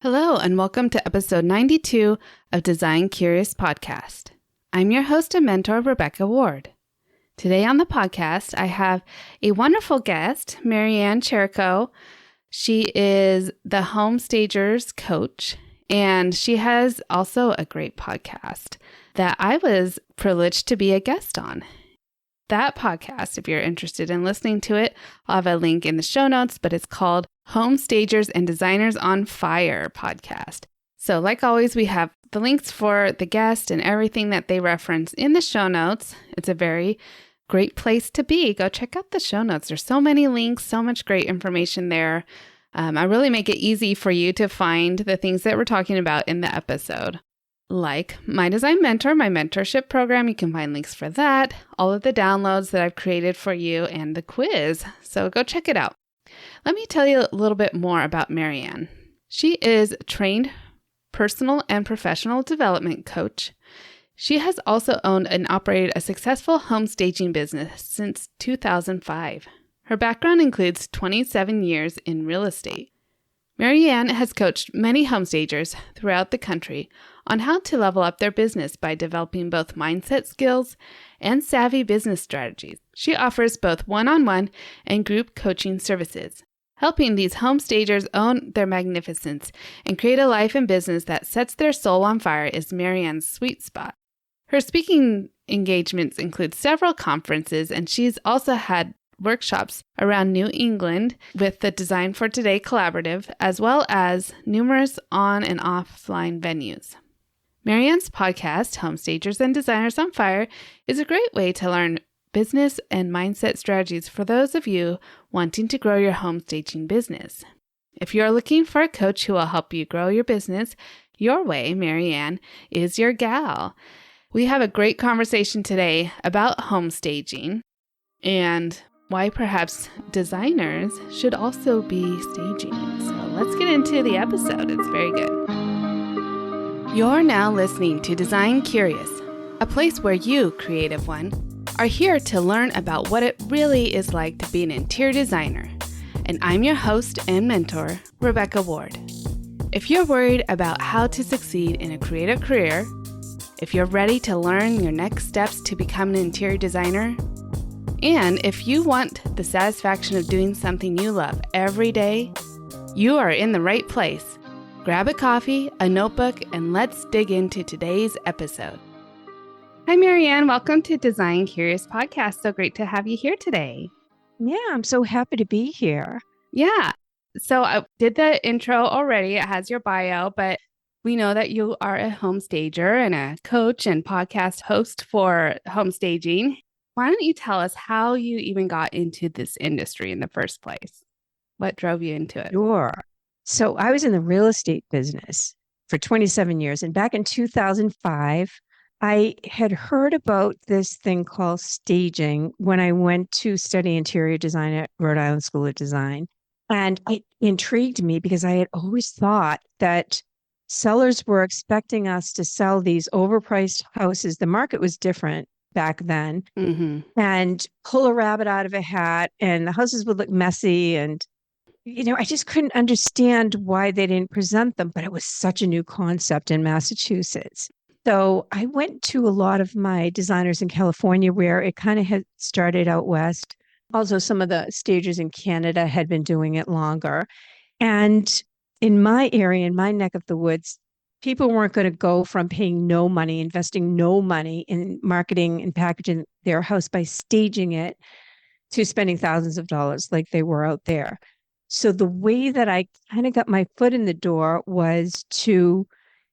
Hello, and welcome to episode 92 of Design Curious Podcast. I'm your host and mentor, Rebecca Ward. Today on the podcast, I have a wonderful guest, Marianne Cherico. She is the Home Stagers coach, and she has also a great podcast that I was privileged to be a guest on. That podcast, if you're interested in listening to it, I'll have a link in the show notes, but it's called Home Stagers and Designers on Fire podcast. So like always, we have the links for the guest and everything that they reference in the show notes. It's a very great place to be. Go check out the show notes. There's so many links, so much great information there. I really make it easy for you to find the things that we're talking about in the episode. Like My Design Mentor, my mentorship program. You can find links for that, all of the downloads that I've created for you, and the quiz. So go check it out. Let me tell you a little bit more about Marianne. She is a trained personal and professional development coach. She has also owned and operated a successful home staging business since 2005. Her background includes 27 years in real estate. Marianne has coached many home stagers throughout the country on how to level up their business by developing both mindset skills and savvy business strategies. She offers both one-on-one and group coaching services. Helping these home stagers own their magnificence and create a life and business that sets their soul on fire is Marianne's sweet spot. Her speaking engagements include several conferences, and she's also had workshops around New England with the Design for Today collaborative, as well as numerous on and offline venues. Marianne's podcast, Home Stagers and Designers on Fire, is a great way to learn business and mindset strategies for those of you wanting to grow your home staging business. If you're looking for a coach who will help you grow your business your way, Marianne is your gal. We have a great conversation today about home staging and why perhaps designers should also be staging. So let's get into the episode. It's very good. You're now listening to Design Curious, a place where you, creative one, are here to learn about what it really is like to be an interior designer. And I'm your host and mentor, Rebecca Ward. If you're worried about how to succeed in a creative career, if you're ready to learn your next steps to become an interior designer, and if you want the satisfaction of doing something you love every day, you are in the right place. Grab a coffee, a notebook, and let's dig into today's episode. Hi, Marianne. Welcome to Design Curious Podcast. So great to have you here today. Yeah, I'm so happy to be here. Yeah. So I did the intro already. It has your bio, but we know that you are a home stager and a coach and podcast host for home staging. Why don't you tell us how you even got into this industry in the first place? What drove you into it? Sure. So I was in the real estate business for 27 years. And back in 2005, I had heard about this thing called staging when I went to study interior design at Rhode Island School of Design. And it intrigued me because I had always thought that sellers were expecting us to sell these overpriced houses. The market was different back then, and pull a rabbit out of a hat, and the houses would look messy. And, I just couldn't understand why they didn't present them, but it was such a new concept in Massachusetts. So I went to a lot of my designers in California where it kind of had started out west. Also, some of the stagers in Canada had been doing it longer. And in my area, in my neck of the woods, people weren't going to go from paying no money, investing no money in marketing and packaging their house by staging it to spending thousands of dollars like they were out there. So the way that I kind of got my foot in the door was to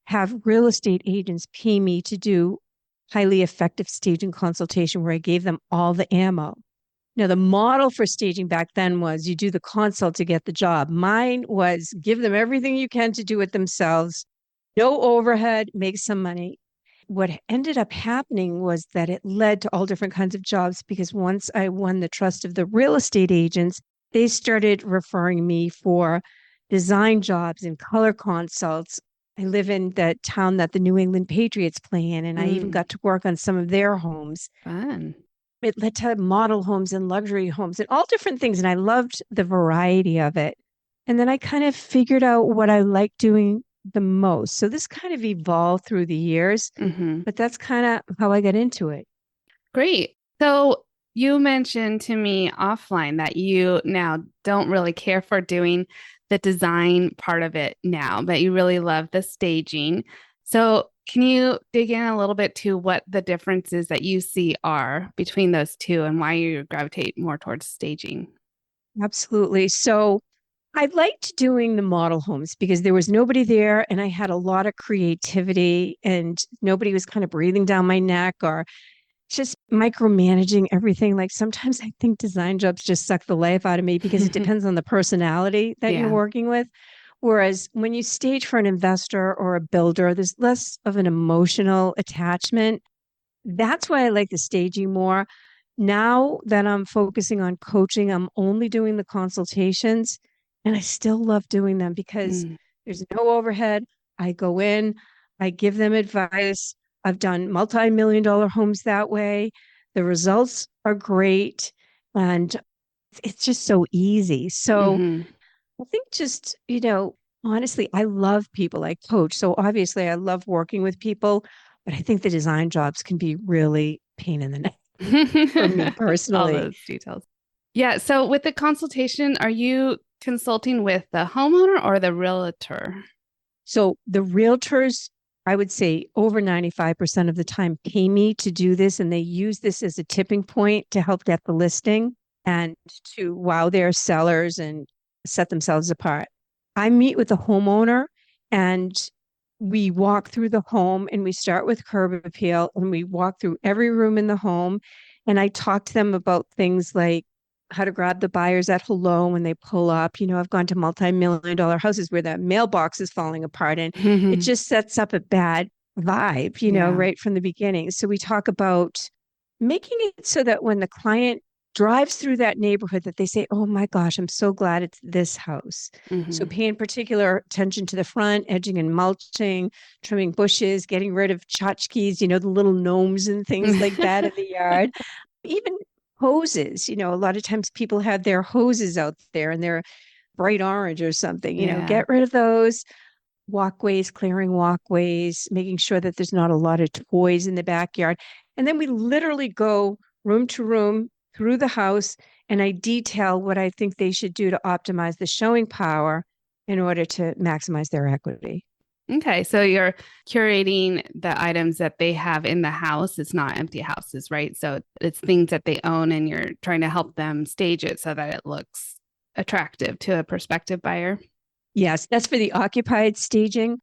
have real estate agents pay me to do highly effective staging consultation where I gave them all the ammo. Now, the model for staging back then was you do the consult to get the job. Mine was give them everything you can to do it themselves. No overhead, make some money. What ended up happening was that it led to all different kinds of jobs because once I won the trust of the real estate agents, they started referring me for design jobs and color consults. I live in the town that the New England Patriots play in, and I even got to work on some of their homes. Fun. It led to model homes and luxury homes and all different things. And I loved the variety of it. And then I kind of figured out what I like doing the most. So this kind of evolved through the years, Mm-hmm. but that's kind of how I got into it. Great. So you mentioned to me offline that you now don't really care for doing the design part of it now, but you really love the staging. So can you dig in a little bit to what the differences that you see are between those two and why you gravitate more towards staging? Absolutely. So I liked doing the model homes because there was nobody there and I had a lot of creativity and nobody was kind of breathing down my neck or just micromanaging everything. Like sometimes I think design jobs just suck the life out of me because it depends on the personality that you're Yeah. working with. Whereas when you stage for an investor or a builder, there's less of an emotional attachment. That's why I like the staging more. Now that I'm focusing on coaching, I'm only doing the consultations and I still love doing them because Mm, there's no overhead. I go in, I give them advice. I've done multi-million dollar homes that way. The results are great and it's just so easy. So hmm I think just, honestly, I love people. I coach. So obviously I love working with people, but I think the design jobs can be really pain in the neck for me All personally. those details. Yeah. So with the consultation, are you consulting with the homeowner or the realtor? So the realtors, I would say over 95% of the time pay me to do this, and they use this as a tipping point to help get the listing and to wow their sellers and set themselves apart. I meet with the homeowner and we walk through the home and we start with curb appeal and we walk through every room in the home. And I talk to them about things like how to grab the buyers at hello when they pull up. I've gone to multi-million dollar houses where the mailbox is falling apart and it just sets up a bad vibe, Yeah. right from the beginning. So we talk about making it so that when the client drives through that neighborhood that they say, "Oh my gosh, I'm so glad it's this house." So hmm paying particular attention to the front, edging and mulching, trimming bushes, getting rid of tchotchkes, the little gnomes and things like that in the yard. Even hoses, a lot of times people have their hoses out there and they're bright orange or something, Yeah. get rid of those. Walkways, clearing walkways, making sure that there's not a lot of toys in the backyard. And then we literally go room to room through the house and I detail what I think they should do to optimize the showing power in order to maximize their equity. Okay. So you're curating the items that they have in the house. It's not empty houses, right? So it's things that they own and you're trying to help them stage it so that it looks attractive to a prospective buyer. Yes, that's for the occupied staging.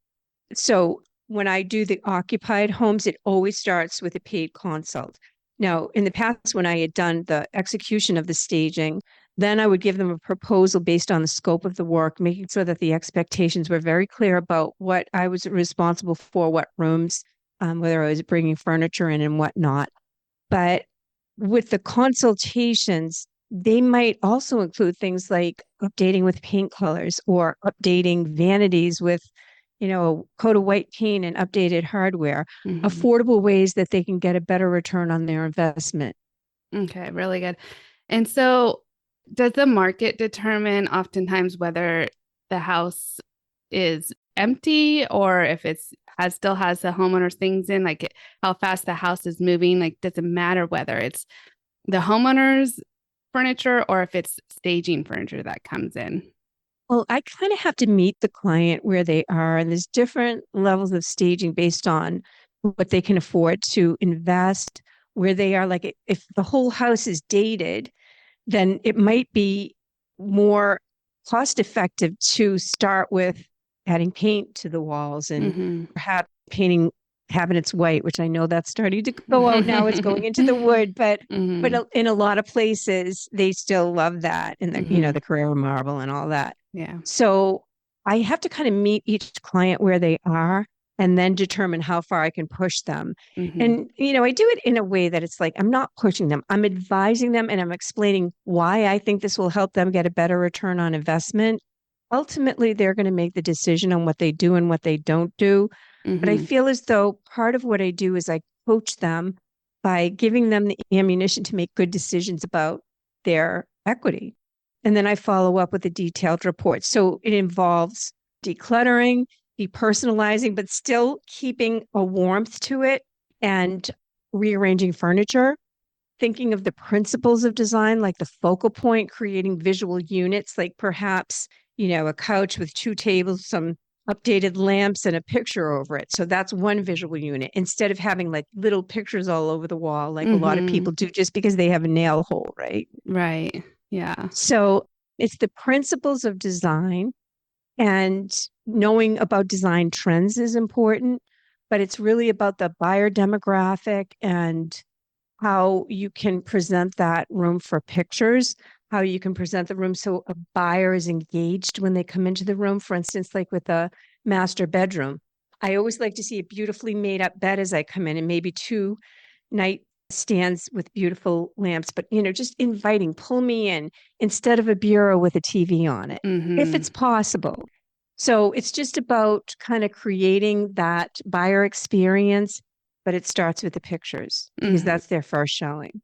So when I do the occupied homes, it always starts with a paid consult. Now, in the past, when I had done the execution of the staging, then I would give them a proposal based on the scope of the work, making sure that the expectations were very clear about what I was responsible for, what rooms, whether I was bringing furniture in and whatnot. But with the consultations, they might also include things like updating with paint colors or updating vanities with, a coat of white paint and updated hardware, hmm affordable ways that they can get a better return on their investment. Okay. Really good. And so does the market determine oftentimes whether the house is empty or if it's has still has the homeowner's things in, like how fast the house is moving? Like, does it matter whether it's the homeowner's furniture or if it's staging furniture that comes in? Well, I kind of have to meet the client where they are, and there's different levels of staging based on what they can afford to invest, where they are. Like if the whole house is dated, then it might be more cost effective to start with adding paint to the walls and hmm perhaps painting cabinets white, which I know that's starting to go out now. It's going into the wood, but hmm in a lot of places they still love that in the hmm the Carrera marble and all that. Yeah. So I have to kind of meet each client where they are and then determine how far I can push them. hmm And, I do it in a way that it's like I'm not pushing them, I'm advising them and I'm explaining why I think this will help them get a better return on investment. Ultimately, they're going to make the decision on what they do and what they don't do. But I hmm feel as though part of what I do is I coach them by giving them the ammunition to make good decisions about their equity. And then I follow up with a detailed report. So it involves decluttering, depersonalizing, but still keeping a warmth to it and rearranging furniture, thinking of the principles of design, like the focal point, creating visual units, like perhaps, a couch with two tables, some updated lamps and a picture over it. So that's one visual unit instead of having like little pictures all over the wall, like a lot of people do just because they have a nail hole, right? Right. Yeah. So it's the principles of design, and knowing about design trends is important, but it's really about the buyer demographic and how you can present that room for pictures, how you can present the room so a buyer is engaged when they come into the room. For instance, like with a master bedroom, I always like to see a beautifully made up bed as I come in, and maybe two nightstands with beautiful lamps, but just inviting, pull me in instead of a bureau with a TV on it, if it's possible. So it's just about kind of creating that buyer experience, but it starts with the pictures because that's their first showing.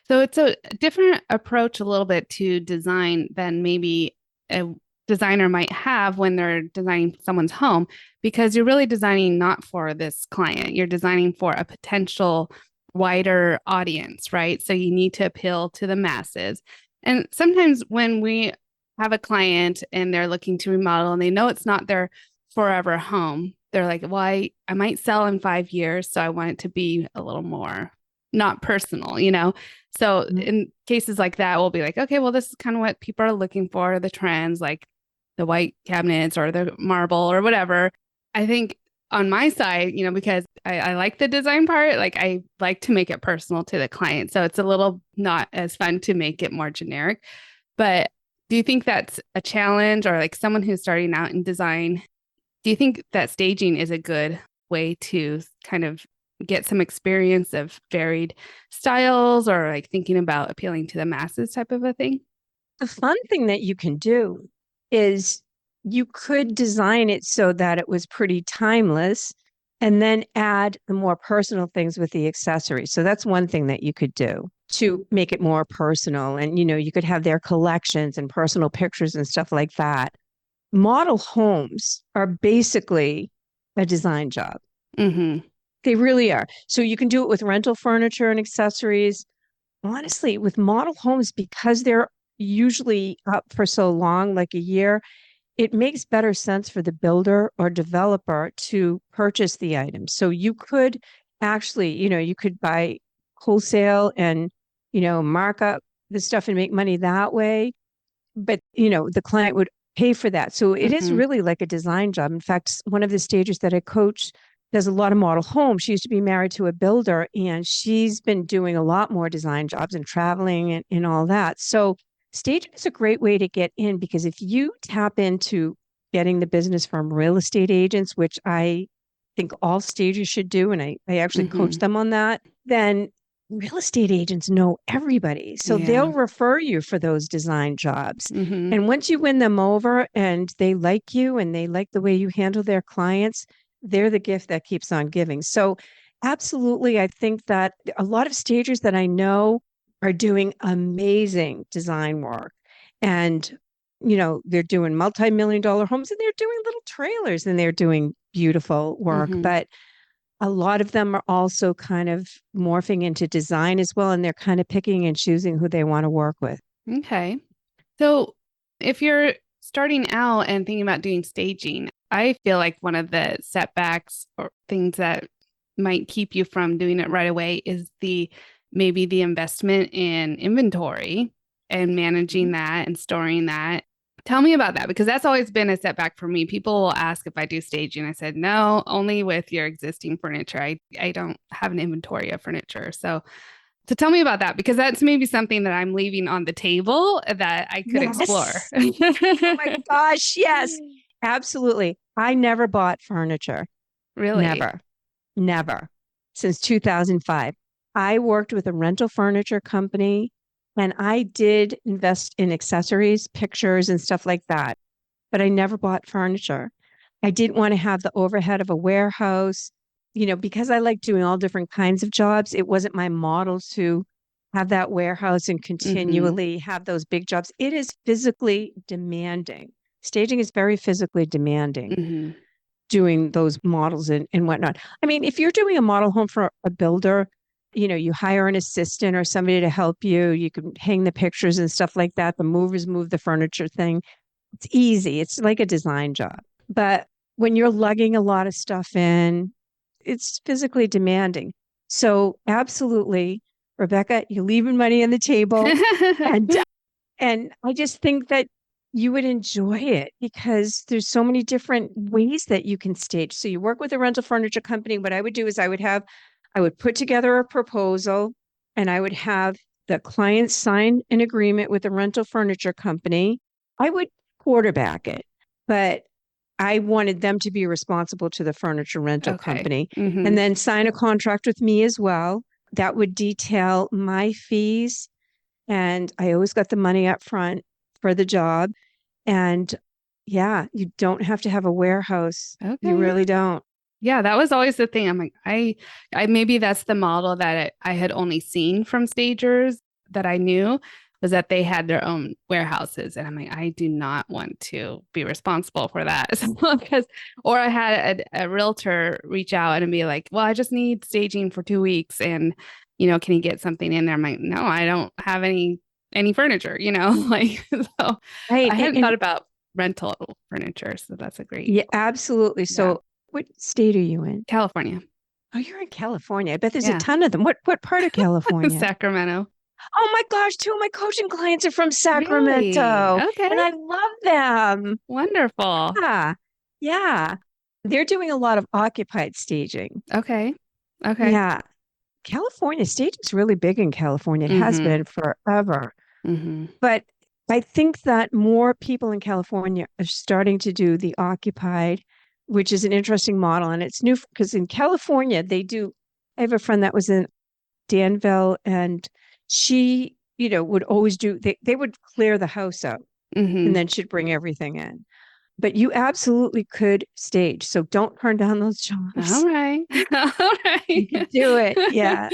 So it's a different approach a little bit to design than maybe a designer might have when they're designing someone's home, because you're really designing not for this client. You're designing for a potential wider audience, right? So you need to appeal to the masses. And sometimes when we have a client and they're looking to remodel and they know it's not their forever home, they're like, well, I might sell in 5 years, so I want it to be a little more not personal, So in cases like that, we'll be like, okay, well, this is kind of what people are looking for, the trends, like the white cabinets or the marble or whatever. I think on my side, because I like the design part, like I like to make it personal to the client. So it's a little not as fun to make it more generic. But do you think that's a challenge, or like someone who's starting out in design, do you think that staging is a good way to kind of get some experience of varied styles, or like thinking about appealing to the masses type of a thing? The fun thing that you can do is you could design it so that it was pretty timeless and then add the more personal things with the accessories. So that's one thing that you could do to make it more personal. And, you could have their collections and personal pictures and stuff like that. Model homes are basically a design job. They really are. So you can do it with rental furniture and accessories. Honestly, with model homes, because they're usually up for so long, like a year, it makes better sense for the builder or developer to purchase the items. So you could actually, you could buy wholesale and, mark up the stuff and make money that way. But, the client would pay for that. So it is really like a design job. In fact, one of the stagers that I coach does a lot of model homes. She used to be married to a builder, and she's been doing a lot more design jobs and traveling and all that. So staging is a great way to get in, because if you tap into getting the business from real estate agents, which I think all stagers should do, and I actually coach them on that, then real estate agents know everybody. So they'll refer you for those design jobs. And once you win them over and they like you and they like the way you handle their clients, they're the gift that keeps on giving. So absolutely, I think that a lot of stagers that I know are doing amazing design work. And, they're doing multi-million-dollar homes, and they're doing little trailers, and they're doing beautiful work. But a lot of them are also kind of morphing into design as well, and they're kind of picking and choosing who they want to work with. Okay. So if you're starting out and thinking about doing staging, I feel like one of the setbacks or things that might keep you from doing it right away is maybe the investment in inventory and managing that and storing that. Tell me about that, because that's always been a setback for me. People will ask if I do staging. I said, no, only with your existing furniture. I don't have an inventory of furniture. So tell me about that, because that's maybe something that I'm leaving on the table that I could explore. Oh my gosh, yes, absolutely. I never bought furniture. Really? Never. Since 2005. I worked with a rental furniture company, and I did invest in accessories, pictures, and stuff like that. But I never bought furniture. I didn't want to have the overhead of a warehouse. Because I like doing all different kinds of jobs, it wasn't my model to have that warehouse and continually have those big jobs. It is physically demanding. Staging is very physically demanding, doing those models and whatnot. I mean, if you're doing a model home for a builder, you hire an assistant or somebody to help you. You can hang the pictures and stuff like that. The movers move the furniture thing. It's easy. It's like a design job. But when you're lugging a lot of stuff in, it's physically demanding. So absolutely, Rebecca, you're leaving money on the table. and and I just think that you would enjoy it because there's so many different ways that you can stage. So you work with a rental furniture company. What I would do is I would put together a proposal and I would have the client sign an agreement with the rental furniture company. I would quarterback it, but I wanted them to be responsible to the furniture rental company and then sign a contract with me as well. That would detail my fees. And I always got the money up front for the job. And yeah, you don't have to have a warehouse. Okay. You really don't. Yeah, that was always the thing. I'm like, I maybe that's the model that I had only seen from stagers that I knew, was that they had their own warehouses. And I'm like, I do not want to be responsible for that. Or I had a realtor reach out and be like, well, I just need staging for 2 weeks. And, can you get something in there? I'm like, no, I don't have any furniture, like, so Right. I hadn't thought about rental furniture. So that's a great. Yeah, absolutely. So what state are you in? California. Oh, you're in California. I bet there's a ton of them. What part of California? Sacramento. Oh my gosh, 2 of my coaching clients are from Sacramento. Really? Okay. And I love them. Wonderful. Yeah. Yeah. They're doing a lot of occupied staging. Okay. Yeah. California staging is really big in California. It has been forever. But I think that more people in California are starting to do the occupied, which is an interesting model. And it's new because in California, I have a friend that was in Danville and she, would always they would clear the house out and then she'd bring everything in. But you absolutely could stage. So don't turn down those jobs. All right. You can do it. Yeah.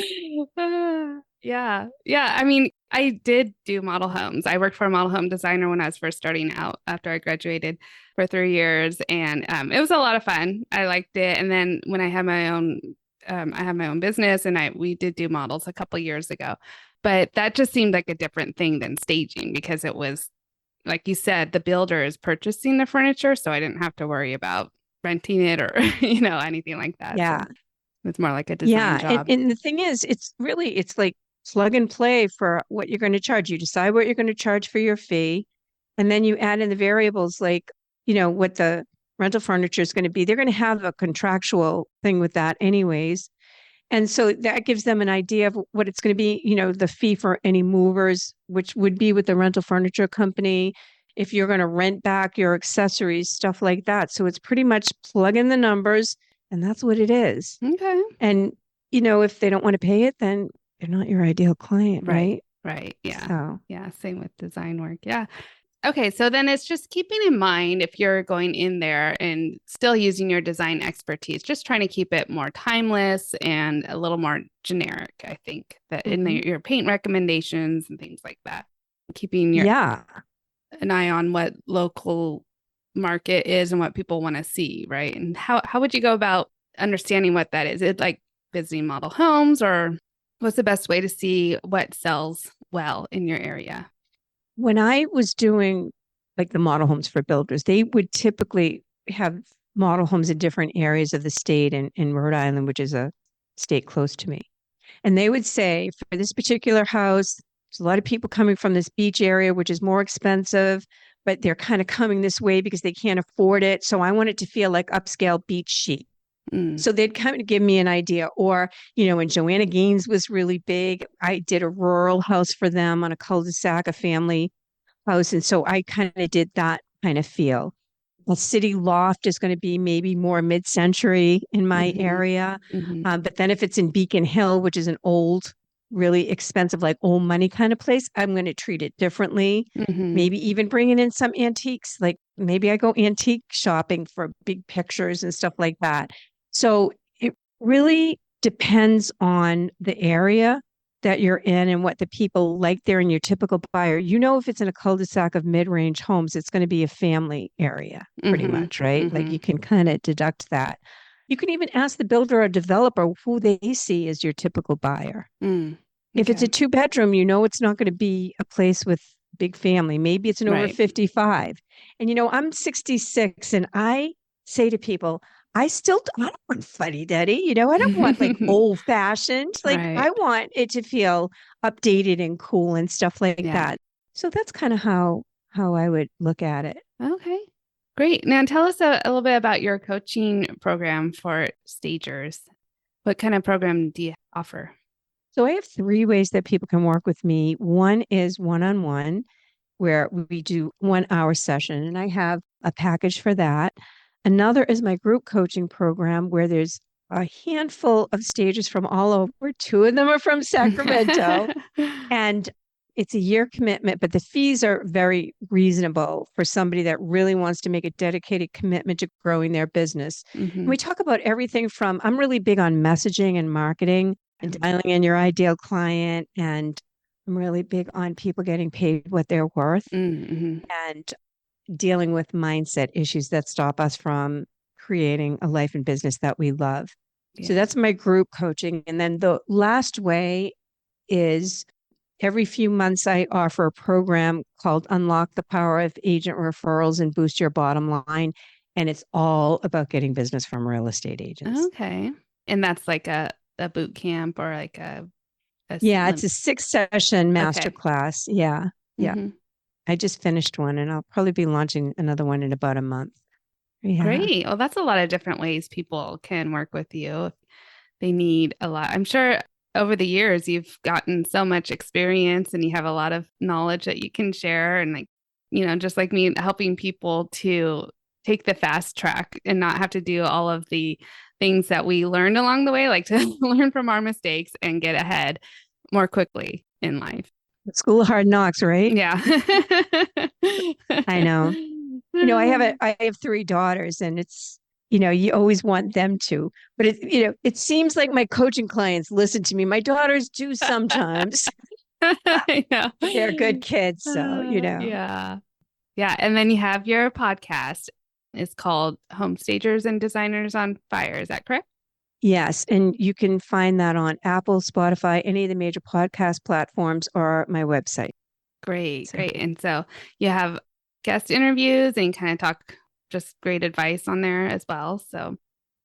Yeah. I mean, I did do model homes. I worked for a model home designer when I was first starting out after I graduated for 3 years. And it was a lot of fun. I liked it. And then when I had my own business and we did do models a couple years ago, but that just seemed like a different thing than staging because it was, like you said, the builder is purchasing the furniture. So I didn't have to worry about renting it or, anything like that. Yeah. So it's more like a design job. And the thing is, it's like plug and play for what you're going to charge. You decide what you're going to charge for your fee. And then you add in the variables like, what the rental furniture is going to be. They're going to have a contractual thing with that anyways. And so that gives them an idea of what it's going to be, the fee for any movers, which would be with the rental furniture company, if you're going to rent back your accessories, stuff like that. So it's pretty much plug in the numbers and that's what it is. Okay. And, if they don't want to pay it, then they're not your ideal client, right? Right. Yeah. So. Yeah. Same with design work. Yeah. Okay. So then it's just keeping in mind if you're going in there and still using your design expertise, just trying to keep it more timeless and a little more generic, I think, that in your paint recommendations and things like that, keeping an eye on what local market is and what people want to see, right? And how would you go about understanding what that is? Is it like visiting model homes, or what's the best way to see what sells well in your area? When I was doing like the model homes for builders, they would typically have model homes in different areas of the state in Rhode Island, which is a state close to me. And they would say, for this particular house, there's a lot of people coming from this beach area, which is more expensive, but they're kind of coming this way because they can't afford it. So I want it to feel like upscale beach chic. So they'd kind of give me an idea. Or, when Joanna Gaines was really big, I did a rural house for them on a cul-de-sac, a family house. And so I kind of did that kind of feel. A city loft is going to be maybe more mid-century in my area. But then if it's in Beacon Hill, which is an old, really expensive, like old money kind of place, I'm going to treat it differently. Maybe even bringing in some antiques. Like maybe I go antique shopping for big pictures and stuff like that. So it really depends on the area that you're in and what the people like there in your typical buyer. You know, if it's in a cul-de-sac of mid-range homes, it's going to be a family area pretty much, right? Like you can kind of deduct that. You can even ask the builder or developer who they see as your typical buyer. If it's a 2-bedroom, you know it's not going to be a place with big family. Maybe it's an over 55. And, you know, I'm 66 and I say to people, I don't want fuddy-duddy. You know, I don't want like old fashioned. Like I want it to feel updated and cool and stuff like that. So that's kind of how I would look at it. Okay. Great. Now tell us a little bit about your coaching program for stagers. What kind of program do you offer? So I have 3 ways that people can work with me. One is one-on-one, where we do 1-hour session, and I have a package for that. Another is my group coaching program, where there's a handful of stagers from all over. 2 of them are from Sacramento, and it's a year commitment, but the fees are very reasonable for somebody that really wants to make a dedicated commitment to growing their business. And we talk about everything from, I'm really big on messaging and marketing and dialing in your ideal client. And I'm really big on people getting paid what they're worth and dealing with mindset issues that stop us from creating a life and business that we love. So that's my group coaching. And then the last way is every few months, I offer a program called Unlock the Power of Agent Referrals and Boost Your Bottom Line. And it's all about getting business from real estate agents. Okay. And that's like a boot camp or like it's a 6-session masterclass. Yeah. I just finished one and I'll probably be launching another one in about a month. Great. Well, that's a lot of different ways people can work with you. They need a lot. I'm sure over the years, you've gotten so much experience and you have a lot of knowledge that you can share. And like, you know, just like me, helping people to take the fast track and not have to do all of the things that we learned along the way, like to learn from our mistakes and get ahead more quickly in life. The school of hard knocks, right? Yeah. I know. You know, I have 3 daughters and it's, you know, you always want them to, but it seems like my coaching clients listen to me. My daughters do sometimes. I know. They're good kids. So, you know. Yeah. Yeah. And then you have your podcast. It's called Home Stagers and Designers on Fire. Is that correct? Yes. And you can find that on Apple, Spotify, any of the major podcast platforms or my website. Great. And so you have guest interviews and you kind of talk just great advice on there as well. So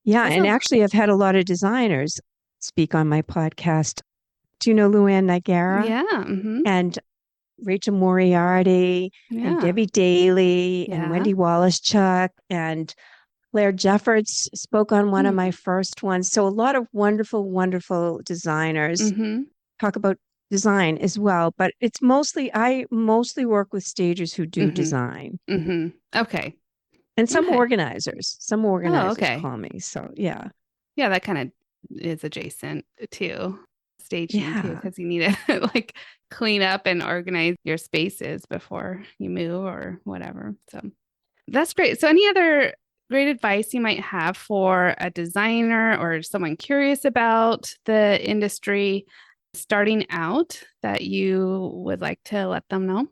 and actually I've had a lot of designers speak on my podcast. Do you know Luann Nigara? Yeah. And Rachel Moriarty and Debbie Daly and Wendy Wallace-Chuck and Claire Jeffords spoke on one of my first ones. So a lot of wonderful, wonderful designers talk about design as well. But I mostly work with stagers who do design. Okay. And some organizers call me. So, yeah. Yeah, that kind of is adjacent to staging too, because you need to like clean up and organize your spaces before you move or whatever. So that's great. So any other great advice you might have for a designer or someone curious about the industry starting out that you would like to let them know?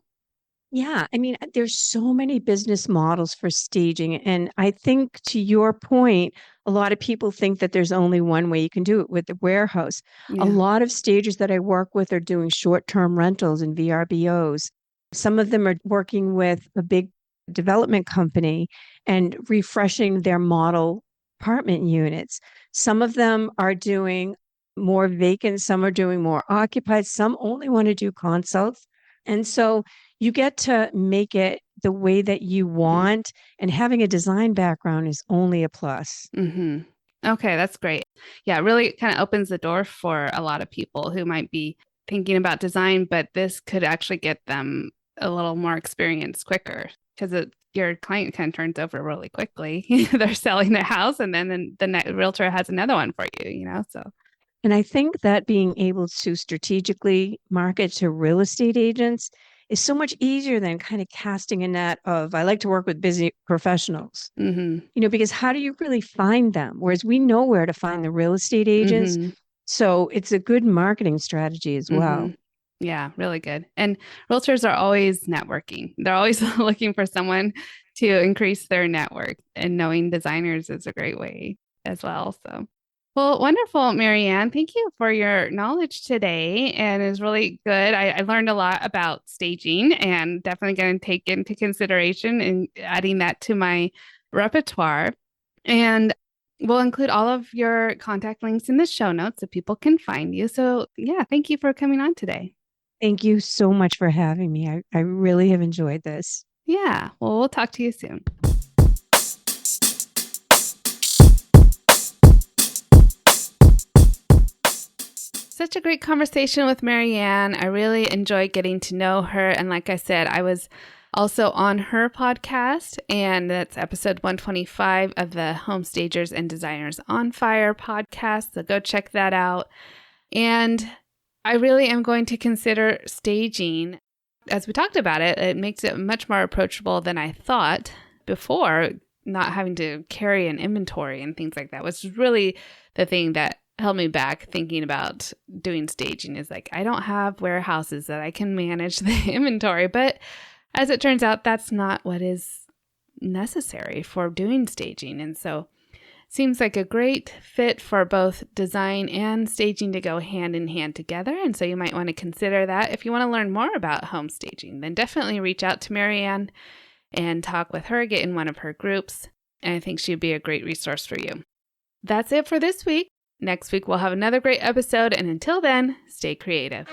Yeah, I mean, there's so many business models for staging. And I think to your point, a lot of people think that there's only one way you can do it with the warehouse. A lot of stagers that I work with are doing short-term rentals and VRBOs. Some of them are working with a big development company and refreshing their model apartment units. Some of them are doing more vacant, some are doing more occupied, some only want to do consults. And so you get to make it the way that you want, and having a design background is only a plus. Okay, that's great. Yeah, it really kind of opens the door for a lot of people who might be thinking about design, but this could actually get them a little more experience quicker because your client kind of turns over really quickly. They're selling their house and then the next realtor has another one for you, you know, so. And I think that being able to strategically market to real estate agents is so much easier than kind of casting a net of, I like to work with busy professionals, you know, because how do you really find them? Whereas we know where to find the real estate agents. So it's a good marketing strategy as well. Mm-hmm. Yeah, really good. And realtors are always networking. They're always looking for someone to increase their network, and knowing designers is a great way as well. So, well, wonderful, Marianne. Thank you for your knowledge today. And it's really good. I learned a lot about staging, and definitely going to take into consideration and adding that to my repertoire. And we'll include all of your contact links in the show notes so people can find you. So, yeah, thank you for coming on today. Thank you so much for having me. I really have enjoyed this. Yeah, well, we'll talk to you soon. Such a great conversation with Marianne. I really enjoyed getting to know her. And like I said, I was also on her podcast, and that's episode 125 of the Home Stagers and Designers on Fire podcast. So go check that out. And I really am going to consider staging. As we talked about it, it makes it much more approachable than I thought before, not having to carry an inventory and things like that, which is really the thing that held me back thinking about doing staging. Is like, I don't have warehouses that I can manage the inventory. But as it turns out, that's not what is necessary for doing staging. And so seems like a great fit for both design and staging to go hand in hand together. And so you might want to consider that. If you want to learn more about home staging, then definitely reach out to Marianne and talk with her, get in one of her groups. And I think she'd be a great resource for you. That's it for this week. Next week, we'll have another great episode. And until then, stay creative.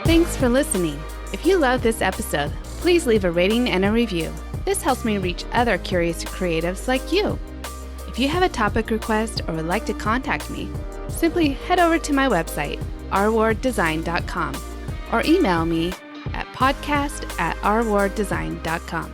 Thanks for listening. If you love this episode, please leave a rating and a review. This helps me reach other curious creatives like you. If you have a topic request or would like to contact me, simply head over to my website, rwarddesign.com, or email me at podcast@rwarddesign.com.